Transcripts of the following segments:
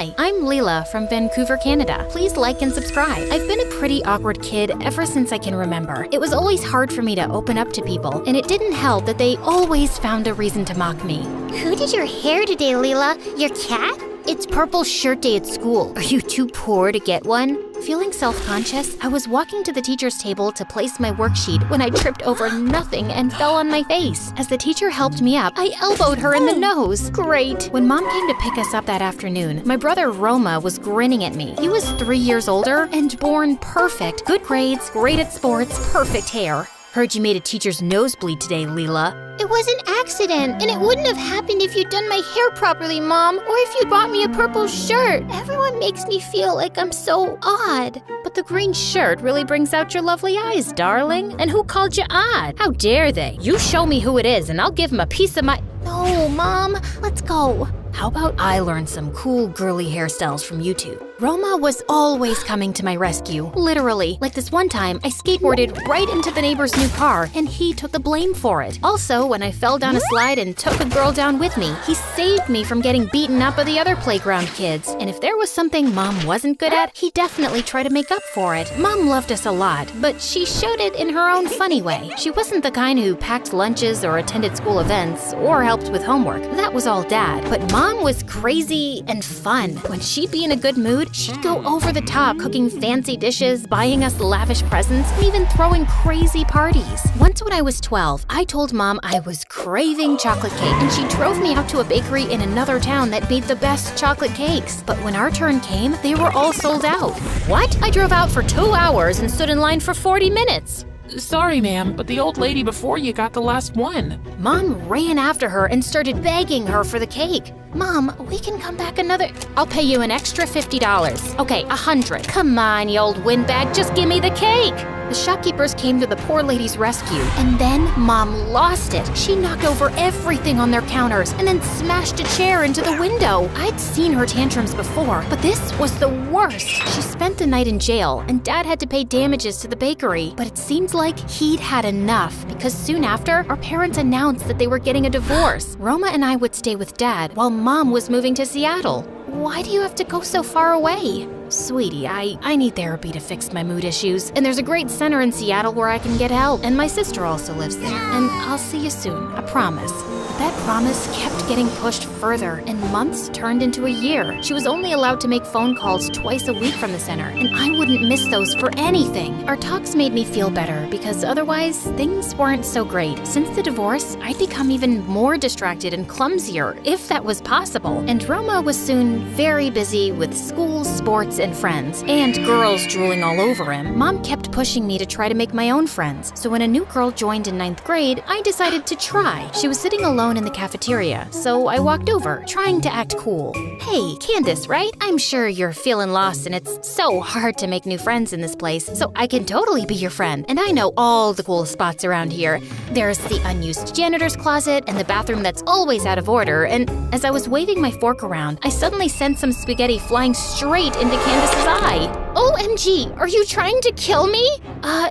Hi, I'm Leela from Vancouver, Canada. Please like and subscribe. I've been a pretty awkward kid ever since I can remember. It was always hard for me to open up to people, and it didn't help that they always found a reason to mock me. Who did your hair today, Leela? Your cat? It's purple shirt day at school. Are you too poor to get one? Feeling self-conscious, I was walking to the teacher's table to place my worksheet when I tripped over nothing and fell on my face. As the teacher helped me up, I elbowed her in the nose. Great. When Mom came to pick us up that afternoon, my brother Roma was grinning at me. He was 3 years older and born perfect. Good grades, great at sports, perfect hair. Heard you made a teacher's nose bleed today, Leela. It was an accident, and it wouldn't have happened if you'd done my hair properly, Mom, or if you'd bought me a purple shirt. Everyone makes me feel like I'm so odd. But the green shirt really brings out your lovely eyes, darling. And who called you odd? How dare they? You show me who it is, and I'll give him a piece of my... No, Mom, let's go. How about I learn some cool girly hairstyles from YouTube? Roma was always coming to my rescue, literally. Like this one time, I skateboarded right into the neighbor's new car, and he took the blame for it. Also, when I fell down a slide and took a girl down with me, he saved me from getting beaten up by the other playground kids. And if there was something Mom wasn't good at, he definitely tried to make up for it. Mom loved us a lot, but she showed it in her own funny way. She wasn't the kind who packed lunches or attended school events or helped with homework. That was all Dad. But Mom was crazy and fun. When she'd be in a good mood, she'd go over the top, cooking fancy dishes, buying us lavish presents, and even throwing crazy parties. Once when I was 12, I told Mom I was craving chocolate cake, and she drove me out to a bakery in another town that made the best chocolate cakes. But when our turn came, they were all sold out. What? I drove out for 2 hours and stood in line for 40 minutes. Sorry, ma'am, but the old lady before you got the last one. Mom ran after her and started begging her for the cake. Mom, we can come back another... I'll pay you an extra $50. Okay, $100. Come on, you old windbag, just give me the cake. The shopkeepers came to the poor lady's rescue, and then Mom lost it. She knocked over everything on their counters and then smashed a chair into the window. I'd seen her tantrums before, but this was the worst. She spent the night in jail, and Dad had to pay damages to the bakery. But it seemed like he'd had enough, because soon after, our parents announced that they were getting a divorce. Roma and I would stay with Dad, while Mom was moving to Seattle. Why do you have to go so far away? Sweetie, I need therapy to fix my mood issues, and there's a great center in Seattle where I can get help, and my sister also lives there. And I'll see you soon, I promise. But that promise kept getting pushed further, and months turned into a year. She was only allowed to make phone calls twice a week from the center, and I wouldn't miss those for anything. Our talks made me feel better, because otherwise, things weren't so great. Since the divorce, I'd become even more distracted and clumsier, if that was possible. And Roma was soon very busy with school, sports, and friends, and girls drooling all over him. Mom kept pushing me to try to make my own friends, so when a new girl joined in 9th grade, I decided to try. She was sitting alone in the cafeteria, so I walked over, trying to act cool. Hey, Candace, right? I'm sure you're feeling lost and it's so hard to make new friends in this place, so I can totally be your friend, and I know all the cool spots around here. There's the unused janitor's closet and the bathroom that's always out of order, and as I was waving my fork around, I suddenly sent some spaghetti flying straight into Candace's eye. OMG, are you trying to kill me?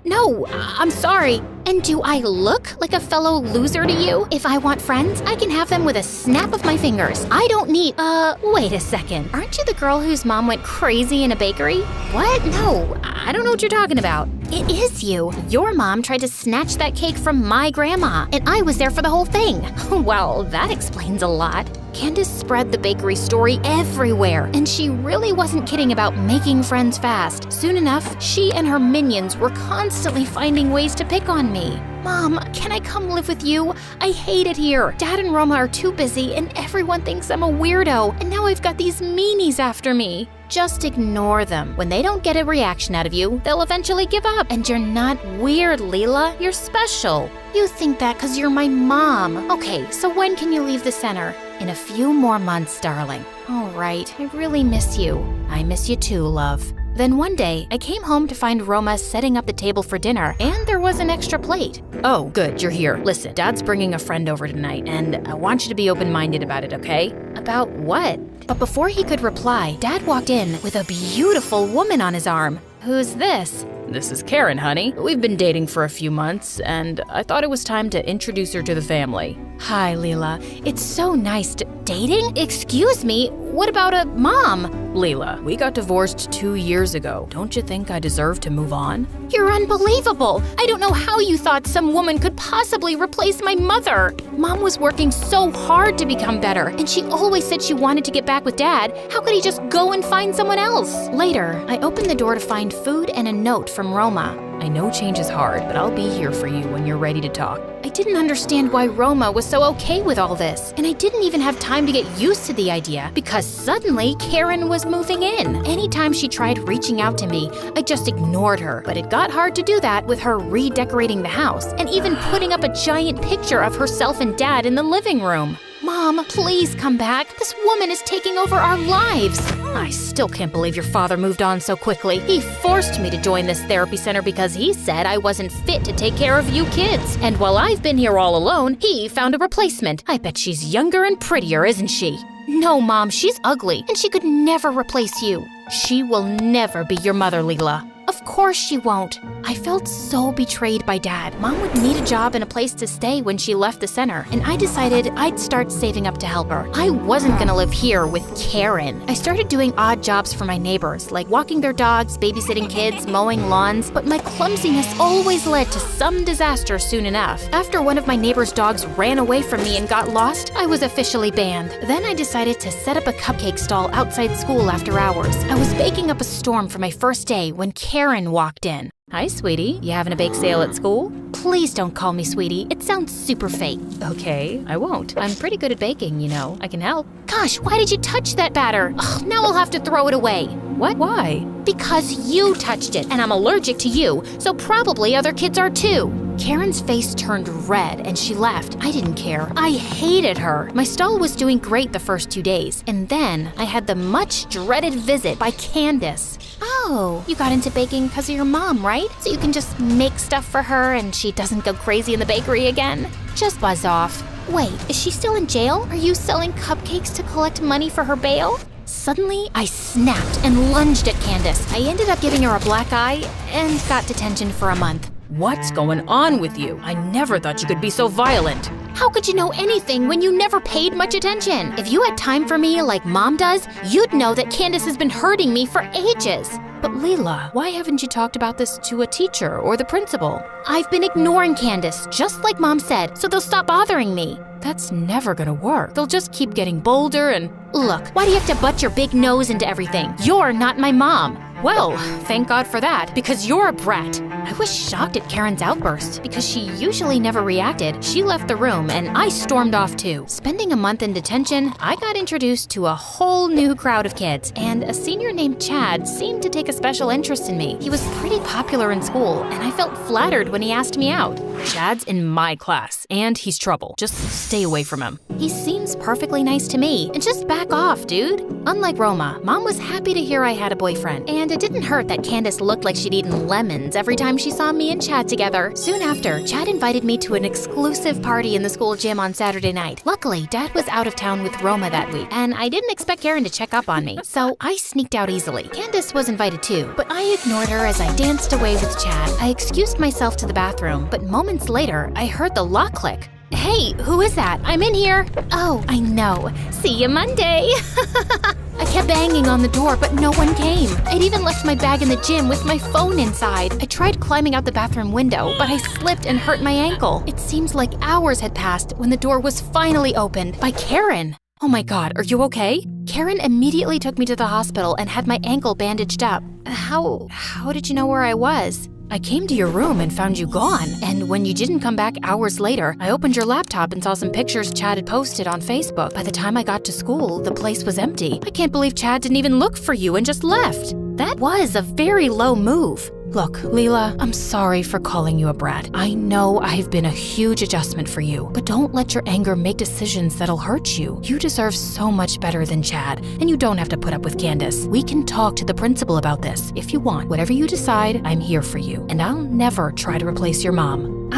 No, I'm sorry. And do I look like a fellow loser to you? If I want friends, I can have them with a snap of my fingers. I don't need, wait a second. Aren't you the girl whose mom went crazy in a bakery? What? No, I don't know what you're talking about. It is you. Your mom tried to snatch that cake from my grandma, and I was there for the whole thing. Well, that explains a lot. Candace spread the bakery story everywhere, and she really wasn't kidding about making friends fast. Soon enough, she and her minions were constantly finding ways to pick on me. Mom, can I come live with you? I hate it here. Dad and Roma are too busy, and everyone thinks I'm a weirdo, and now I've got these meanies after me. Just ignore them. When they don't get a reaction out of you, they'll eventually give up. And you're not weird, Leela. You're special. You think that because you're my mom. Okay, so when can you leave the center? In a few more months, darling. All right, I really miss you. I miss you too, love. Then one day, I came home to find Roma setting up the table for dinner, and there was an extra plate. Oh, good, you're here. Listen, Dad's bringing a friend over tonight, and I want you to be open-minded about it, okay? About what? But before he could reply, Dad walked in with a beautiful woman on his arm. Who's this? This is Karen, honey. We've been dating for a few months, and I thought it was time to introduce her to the family. Hi, Leela. It's so nice to... Dating? Excuse me, what about a mom? Leela, we got divorced 2 years ago. Don't you think I deserve to move on? You're unbelievable. I don't know how you thought some woman could possibly replace my mother. Mom was working so hard to become better, and she always said she wanted to get back with Dad. How could he just go and find someone else? Later, I opened the door to find food and a note from Roma. I know change is hard, but I'll be here for you when you're ready to talk. I didn't understand why Roma was so okay with all this, and I didn't even have time to get used to the idea because suddenly Karen was moving in. Anytime she tried reaching out to me, I just ignored her, but it got hard to do that with her redecorating the house and even putting up a giant picture of herself and Dad in the living room. Mom, please come back. This woman is taking over our lives. I still can't believe your father moved on so quickly. He forced me to join this therapy center because he said I wasn't fit to take care of you kids. And while I've been here all alone, he found a replacement. I bet she's younger and prettier, isn't she? No, Mom, she's ugly, and she could never replace you. She will never be your mother, Leela. Of course she won't. I felt so betrayed by Dad. Mom would need a job and a place to stay when she left the center, and I decided I'd start saving up to help her. I wasn't gonna live here with Karen. I started doing odd jobs for my neighbors, like walking their dogs, babysitting kids, mowing lawns, but my clumsiness always led to some disaster soon enough. After one of my neighbor's dogs ran away from me and got lost, I was officially banned. Then I decided to set up a cupcake stall outside school after hours. I was baking up a storm for my first day when Karen walked in. Hi, sweetie. You having a bake sale at school? Please don't call me sweetie. It sounds super fake. Okay, I won't. I'm pretty good at baking, you know. I can help. Gosh, why did you touch that batter? Ugh, now I'll have to throw it away. What? Why? Because you touched it, and I'm allergic to you, so probably other kids are too. Karen's face turned red and she left. I didn't care. I hated her. My stall was doing great the first 2 days, and then I had the much dreaded visit by Candace. Oh, you got into baking because of your mom, right? So you can just make stuff for her and she doesn't go crazy in the bakery again? Just buzz off. Wait, is she still in jail? Are you selling cupcakes to collect money for her bail? Suddenly, I snapped and lunged at Candace. I ended up giving her a black eye and got detention for a month. What's going on with you? I never thought you could be so violent. How could you know anything when you never paid much attention? If you had time for me like Mom does, you'd know that Candace has been hurting me for ages. But Leela, why haven't you talked about this to a teacher or the principal? I've been ignoring Candace, just like Mom said, so they'll stop bothering me. That's never gonna work. They'll just keep getting bolder and… Look, why do you have to butt your big nose into everything? You're not my mom. Well, thank God for that, because you're a brat. I was shocked at Karen's outburst, because she usually never reacted. She left the room, and I stormed off too. Spending a month in detention, I got introduced to a whole new crowd of kids, and a senior named Chad seemed to take a special interest in me. He was pretty popular in school, and I felt flattered when he asked me out. Chad's in my class, and he's trouble. Just stay away from him. He seems perfectly nice to me, and just back off, dude. Unlike Roma, Mom was happy to hear I had a boyfriend, and it didn't hurt that Candace looked like she'd eaten lemons every time she saw me and Chad together. Soon after, Chad invited me to an exclusive party in the school gym on Saturday night. Luckily, Dad was out of town with Roma that week, and I didn't expect Karen to check up on me, so I sneaked out easily. Candace was invited too, but I ignored her as I danced away with Chad. I excused myself to the bathroom, but moments later, I heard the lock click. Hey, who is that? I'm in here. Oh, I know. See you Monday. I kept banging on the door, but no one came. I'd even left my bag in the gym with my phone inside. I tried climbing out the bathroom window, but I slipped and hurt my ankle. It seems like hours had passed when the door was finally opened by Karen. Oh my God, are you okay? Karen immediately took me to the hospital and had my ankle bandaged up. How did you know where I was? I came to your room and found you gone. And when you didn't come back hours later, I opened your laptop and saw some pictures Chad had posted on Facebook. By the time I got to school, the place was empty. I can't believe Chad didn't even look for you and just left. That was a very low move. Look, Leela, I'm sorry for calling you a brat. I know I've been a huge adjustment for you, but don't let your anger make decisions that'll hurt you. You deserve so much better than Chad, and you don't have to put up with Candace. We can talk to the principal about this if you want. Whatever you decide, I'm here for you, and I'll never try to replace your mom.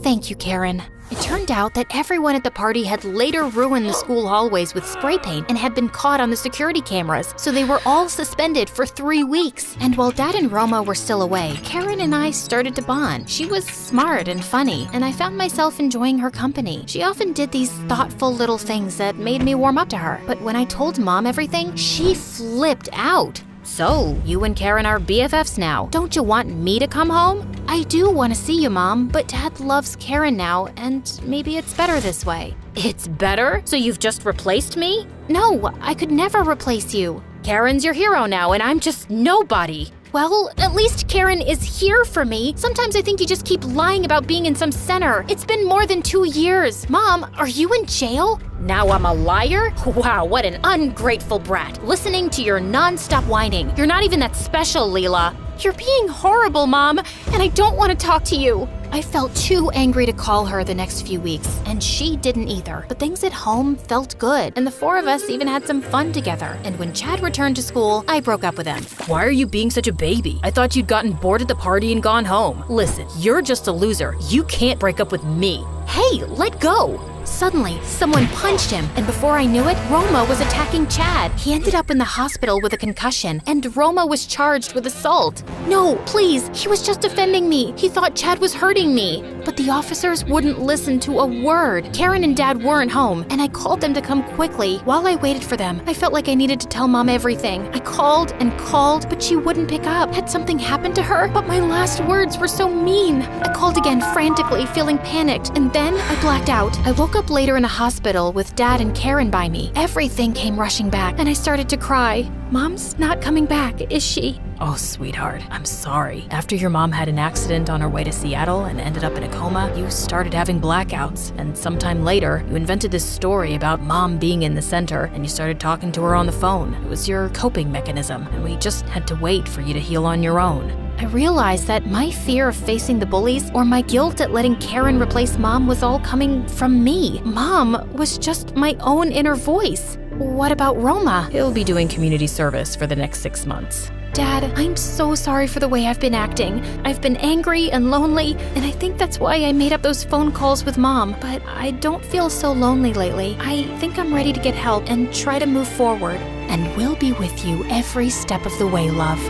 Thank you, Karen. It turned out that everyone at the party had later ruined the school hallways with spray paint and had been caught on the security cameras, so they were all suspended for 3 weeks. And while Dad and Roma were still away, Karen and I started to bond. She was smart and funny, and I found myself enjoying her company. She often did these thoughtful little things that made me warm up to her. But when I told Mom everything, she flipped out. So, you and Karen are BFFs now. Don't you want me to come home? I do want to see you, Mom, but Dad loves Karen now, and maybe it's better this way. It's better? So you've just replaced me? No, I could never replace you. Karen's your hero now, and I'm just nobody. Well, at least Karen is here for me. Sometimes I think you just keep lying about being in some center. It's been more than 2 years. Mom, are you in jail? Now I'm a liar? Wow, what an ungrateful brat. Listening to your non-stop whining. You're not even that special, Leela. You're being horrible, Mom, and I don't want to talk to you. I felt too angry to call her the next few weeks, and she didn't either. But things at home felt good, and the 4 of us even had some fun together. And when Chad returned to school, I broke up with him. Why are you being such a baby? I thought you'd gotten bored at the party and gone home. Listen, you're just a loser. You can't break up with me. Hey, let go! Suddenly, someone punched him, and before I knew it, Roma was attacking Chad. He ended up in the hospital with a concussion, and Roma was charged with assault. No, please, he was just defending me. He thought Chad was hurting me. But the officers wouldn't listen to a word. Karen and Dad weren't home, and I called them to come quickly. While I waited for them, I felt like I needed to tell Mom everything. I called and called, but she wouldn't pick up. Had something happened to her? But my last words were so mean. I called again frantically, feeling panicked, and then I blacked out. I woke up later in a hospital with Dad and Karen by me. Everything came rushing back, and I started to cry. Mom's not coming back, is she? Oh, sweetheart, I'm sorry. After your mom had an accident on her way to Seattle and ended up in a coma, you started having blackouts. And sometime later, you invented this story about Mom being in the center, and you started talking to her on the phone. It was your coping mechanism, and we just had to wait for you to heal on your own. I realized that my fear of facing the bullies or my guilt at letting Karen replace Mom was all coming from me. Mom was just my own inner voice. What about Roma? He'll be doing community service for the next 6 months. Dad, I'm so sorry for the way I've been acting. I've been angry and lonely, and I think that's why I made up those phone calls with Mom. But I don't feel so lonely lately. I think I'm ready to get help and try to move forward. And we'll be with you every step of the way, love.